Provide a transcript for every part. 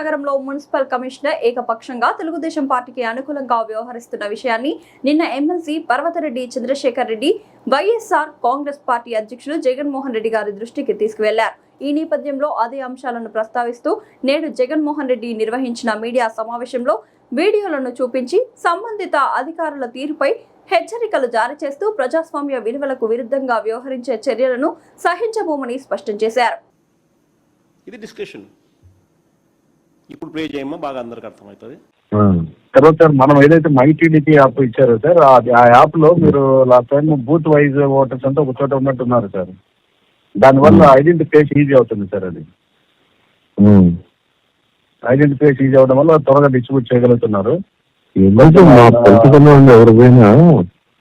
నగరంలో municipal commissioner ఏకపక్షంగా తెలుగుదేశం పార్టీకి అనుకూలంగా వ్యవహరిస్తున్న విషయాన్ని నిన్న ఎమ్మెల్సీ పర్వతరెడ్డి చంద్రశేఖర్ రెడ్డి వైఎస్ఆర్ కాంగ్రెస్ పార్టీ అధ్యక్షుడు జగన్మోహన్ రెడ్డి గారి దృష్టికి తీసుకువెళ్లారు. ఈ నేపథ్యంలో అదే అంశాలను ప్రస్తావిస్తూ నేడు జగన్మోహన్ రెడ్డి నిర్వహించిన మీడియా సమావేశంలో వీడియోలను చూపించి సంబంధిత అధికారుల తీరుపై హెచ్చరికలు జారీ చేస్తూ ప్రజాస్వామ్య విలువలకు విరుద్ధంగా వ్యవహరించే చర్యలను సహించబోమని స్పష్టం చేశారు. ఇది డిస్కషన్ ఇప్పుడు ప్లే చేయమో బాగా అందరికి అర్థమవుతుంది. తర్వాత మనం ఏదైతే మైటీడీపీ యాప్ ఇచ్చారో సార్, ఆ యాప్ లో మీరు last time booth wise voters అంతా ఒక చోట ఉన్నట్టున్నారు సార్. దానివల్ల ఐడెంటిఫికేషన్ ఈజీ అవుతుంది సార్. అది ఐడెంటిఫికేషన్ ఈజీ అవడం వల్ల త్వరగా డిస్ట్రిబ్యూట్ చేయగలుగుతున్నారు. ఎవరికైనా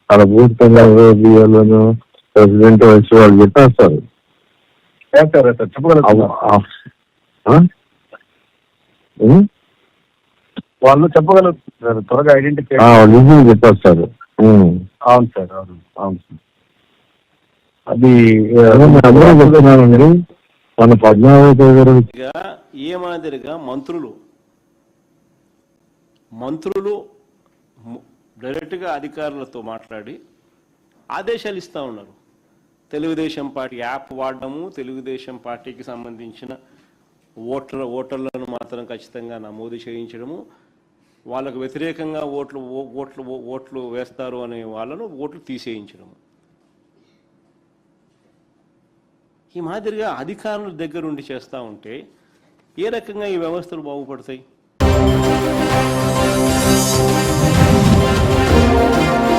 అలా బూత్ బియ్యాలను ప్రెసిడెంట్ వచ్చి వాళ్ళు చెప్పేస్తారు. వాళ్ళు చెప్పగలుగుతారు, త్వరగా ఐడెంటిఫికేషన్ చెప్పేస్తారు. అవును సార్, అవును అవును సార్. అది అందరూ చెప్తున్నానండి. మన 14వ తేదీ ఏ మాదిరిగా మంత్రులు డైరెక్ట్గా అధికారులతో మాట్లాడి ఆదేశాలు ఇస్తూ ఉన్నారు. తెలుగుదేశం పార్టీ యాప్ వాడడము, తెలుగుదేశం పార్టీకి సంబంధించిన ఓటర్లను మాత్రం ఖచ్చితంగా నమోదు చేయించడము, వాళ్ళకు వ్యతిరేకంగా ఓట్లు వేస్తారు అనే వాళ్ళను ఓట్లు తీసేయించడము. ఈ మాదిరిగా అధికారుల దగ్గరుండి చేస్తూ ఉంటే ఏ రకంగా ఈ వ్యవస్థలు బాగుపడతాయి?